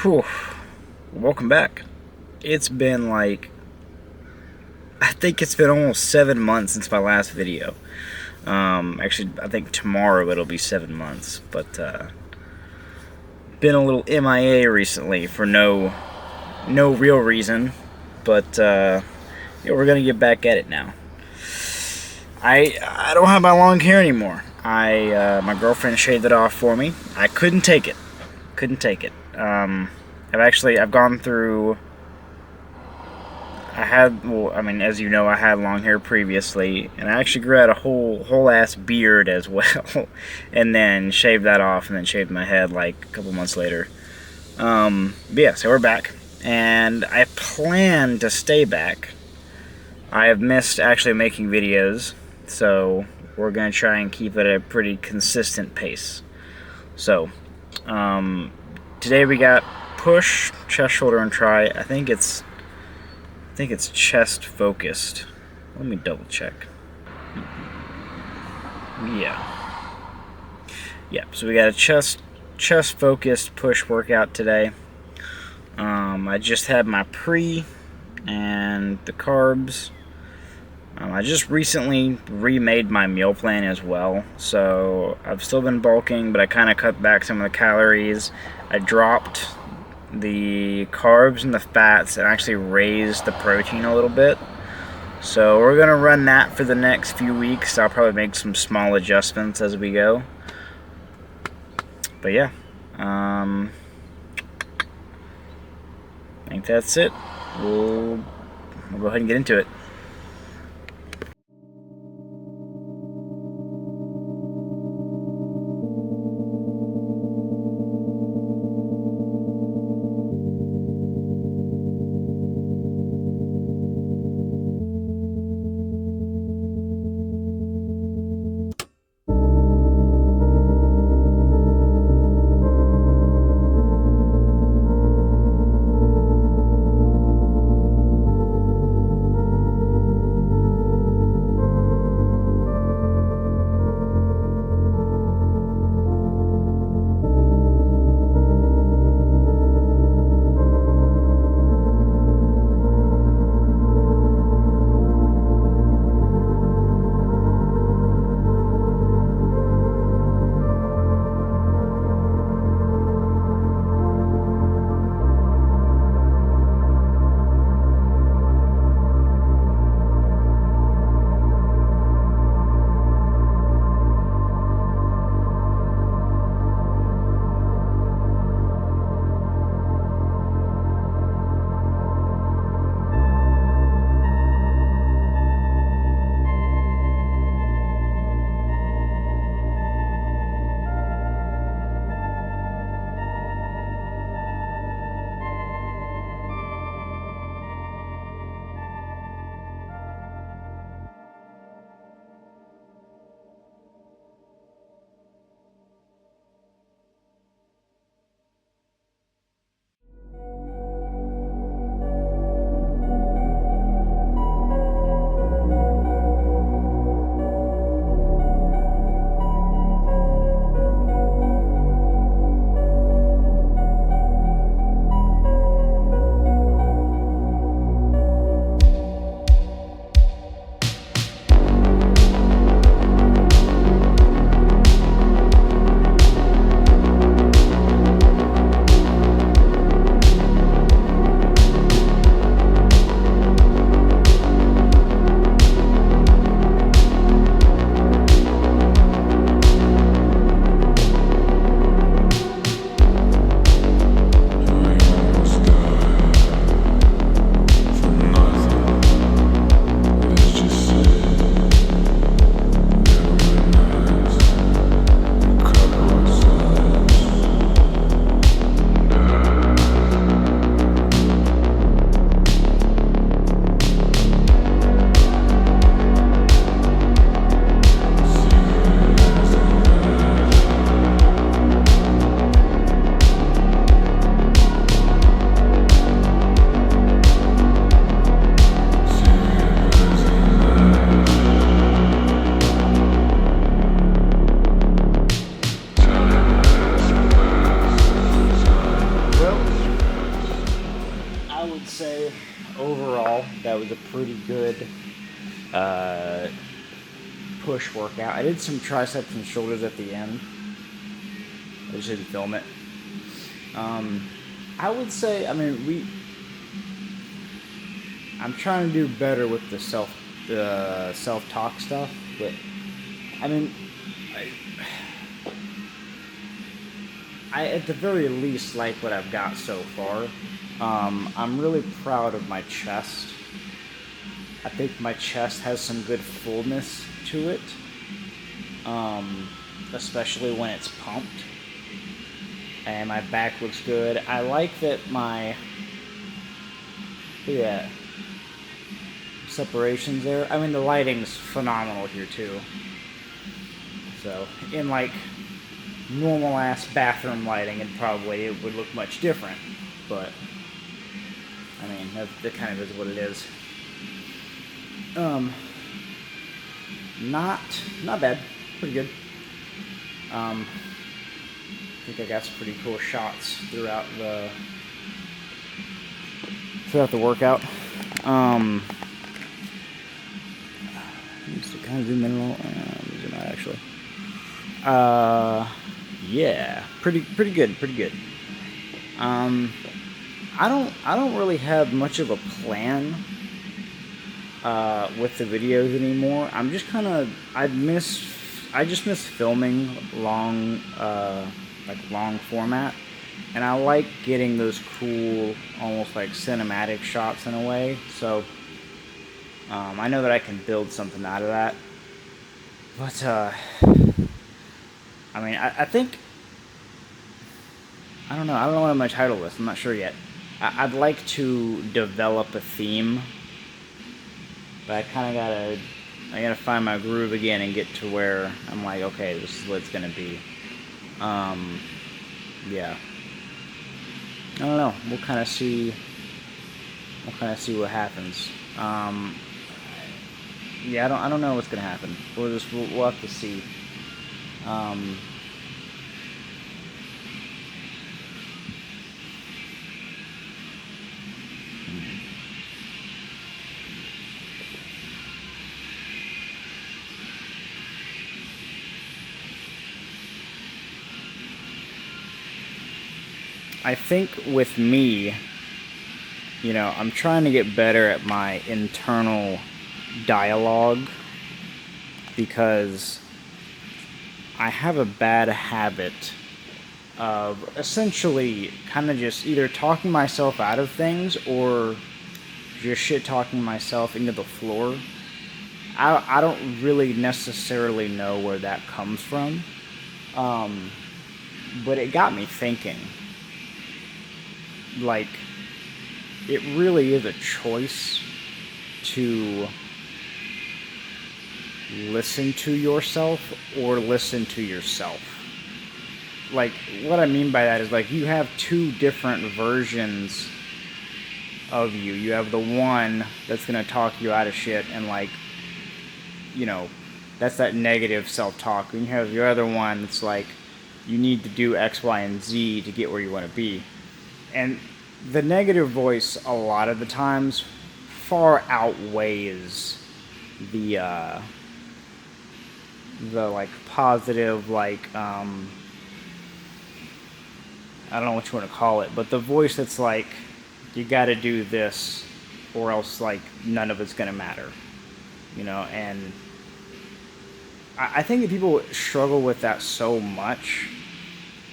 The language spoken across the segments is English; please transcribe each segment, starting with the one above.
Whew. Welcome back. It's been I think it's been almost 7 months since my last video. Actually, I think tomorrow it'll be 7 months, but been a little MIA recently for no real reason, but yeah, we're gonna get back at it now. I don't have my long hair anymore. My girlfriend shaved it off for me. I couldn't take it. I've gone through. As you know, I had long hair previously, and I actually grew out a whole ass beard as well, and then shaved that off, and then shaved my head like a couple months later. But yeah, so we're back, and I plan to stay back. I have missed actually making videos, so we're gonna try and keep it at a pretty consistent pace. So, today we got push, chest, shoulder, and try. I think it's chest focused. Let me double check. Yeah. So we got a chest focused push workout today. I just had my pre and the carbs. I just recently remade my meal plan as well, so I've still been bulking, but I kind of cut back some of the calories. I dropped the carbs and the fats and actually raised the protein a little bit. So we're gonna run that for the next few weeks. I'll probably make some small adjustments as we go. But yeah, I think that's it. We'll go ahead and get into it. was a pretty good push workout. I did some triceps and shoulders at the end. I just didn't film it. I would say, I'm trying to do better with the self-talk stuff, but I mean, I at the very least like what I've got so far. I'm really proud of my chest. I think my chest has some good fullness to it, especially when it's pumped. And my back looks good. I like that my, look at that, separations there. I mean, the lighting's phenomenal here too. So, in like normal ass bathroom lighting, and probably it would look much different. But, I mean, that kind of is what it is. Not bad. Pretty good. I think I got some pretty cool shots throughout the workout. Just to kind of zoom in a little. Zoom out actually. Yeah, pretty good. I don't really have much of a plan with the videos anymore. I'm just kind of I just miss filming long format, and I like getting those cool, almost like cinematic shots in a way. So I know that I can build something out of that. But I mean, I think I don't know what I'm gonna title this. I'm not sure yet. I'd like to develop a theme, but I gotta find my groove again and get to where I'm like, okay, this is what it's gonna be. Yeah. I don't know. We'll kind of see what happens. Yeah, I don't know what's gonna happen. We'll have to see. I think with me, I'm trying to get better at my internal dialogue, because I have a bad habit of essentially kind of just either talking myself out of things or just shit-talking myself into the floor. I don't really necessarily know where that comes from, but it got me thinking. Like, it really is a choice to listen to yourself or listen to yourself. Like, what I mean by that is, like, you have two different versions of you. You have the one that's gonna talk you out of shit and, like, that's that negative self-talk. And you have the other one that's like, you need to do X, Y, and Z to get where you want to be. And the negative voice, a lot of the times, far outweighs the like positive, like I don't know what you want to call it, but the voice that's like, you got to do this, or else like none of it's gonna matter, And I think that people struggle with that so much.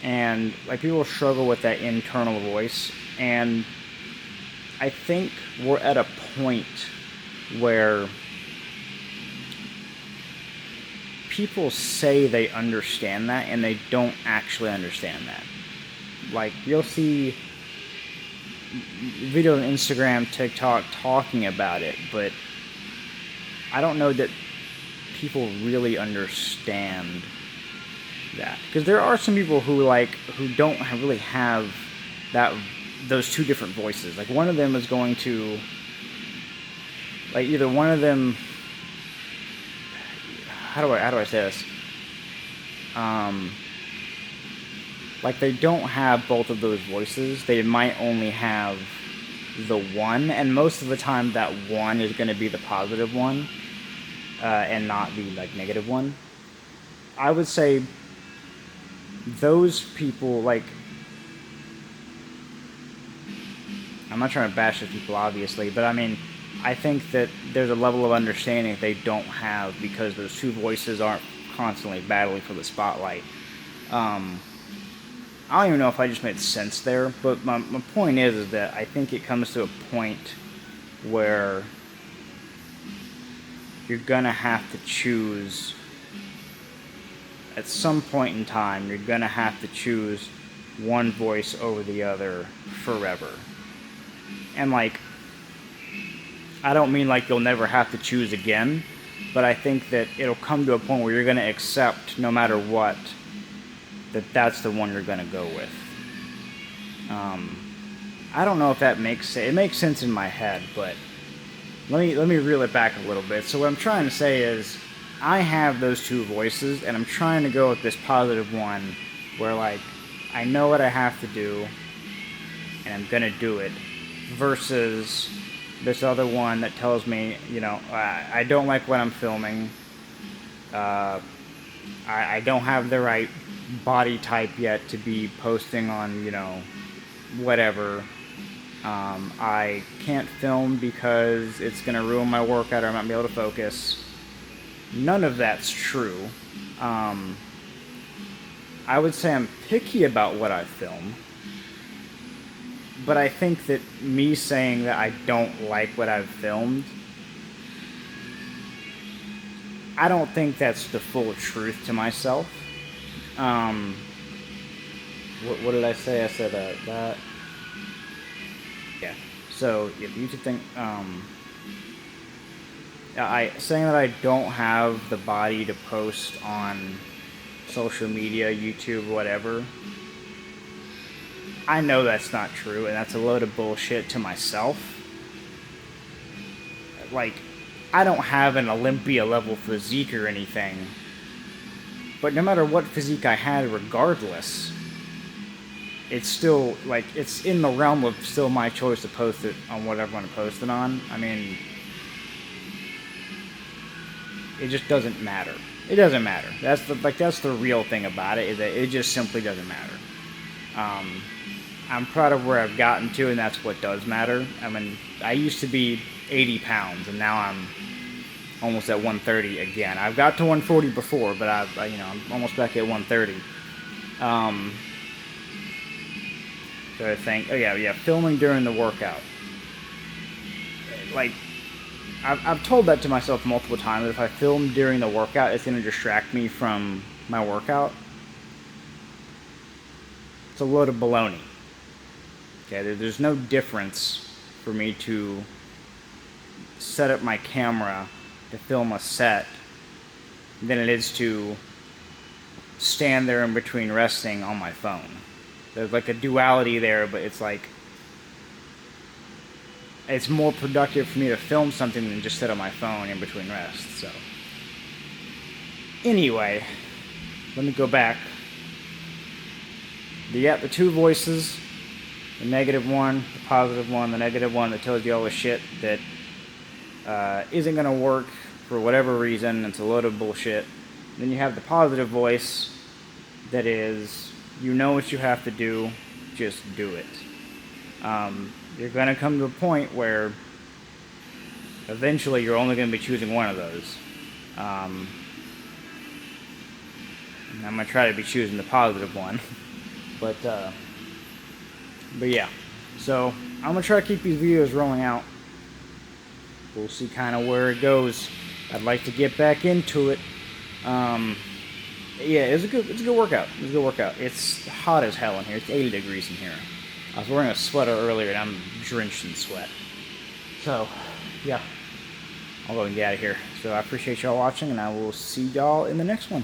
And like, people struggle with that internal voice, and I think we're at a point where people say they understand that and they don't actually understand that. Like, you'll see videos on Instagram, TikTok talking about it, but I don't know that people really understand that, because there are some people who don't really have those two different voices. Like, one of them is going to, like, either one of them, how do I say this, like, they don't have both of those voices. They might only have the one, and most of the time that one is going to be the positive one, and not the like negative one. I would say those people, like, I'm not trying to bash those people, obviously, but I mean, I think that there's a level of understanding that they don't have because those two voices aren't constantly battling for the spotlight. I don't even know if I just made sense there, but my point is that I think it comes to a point where you're gonna have to choose, at some point in time, you're gonna have to choose one voice over the other forever. And like, I don't mean like you'll never have to choose again, but I think that it'll come to a point where you're gonna accept, no matter what, that that's the one you're gonna go with. I don't know if that makes sense. It makes sense in my head, but let me reel it back a little bit. So what I'm trying to say is, I have those two voices, and I'm trying to go with this positive one, where like I know what I have to do, and I'm gonna do it, versus this other one that tells me, you know, I don't like what I'm filming. I don't have the right body type yet to be posting on, you know, whatever. I can't film because it's going to ruin my workout or I might be able to focus. None of that's true. I would say I'm picky about what I film. But I think that me saying that I don't like what I've filmed, I don't think that's the full truth to myself. What did I say? I said that. Yeah. So if you could think, saying that I don't have the body to post on social media, YouTube, whatever, I know that's not true, and that's a load of bullshit to myself. Like, I don't have an Olympia-level physique or anything, but no matter what physique I had, regardless, it's still, like, it's in the realm of still my choice to post it on whatever I want to post it on. I mean, it just doesn't matter. It doesn't matter. That's the real thing about it, is that it just simply doesn't matter. I'm proud of where I've gotten to, and that's what does matter. I mean, I used to be 80 pounds, and now I'm almost at 130 again. I've got to 140 before, but I'm almost back at 130. So I think, filming during the workout. Like, I've told that to myself multiple times, that if I film during the workout, it's going to distract me from my workout. It's a load of baloney. Okay, there's no difference for me to set up my camera to film a set than it is to stand there in between resting on my phone. There's like a duality there, but it's like, it's more productive for me to film something than just sit on my phone in between rests. So anyway, let me go back. You got the two voices, the negative one, the positive one, the negative one that tells you all the shit that isn't going to work for whatever reason. It's a load of bullshit. Then you have the positive voice that is, you know what you have to do, just do it. You're going to come to a point where eventually you're only going to be choosing one of those. I'm going to try to be choosing the positive one. But yeah. So I'm going to try to keep these videos rolling out. We'll see kind of where it goes. I'd like to get back into it. Yeah, it's a good workout. It's a good workout. It's hot as hell in here. It's 80 degrees in here. I was wearing a sweater earlier and I'm drenched in sweat. So, yeah. I'll go and get out of here. So I appreciate y'all watching, and I will see y'all in the next one.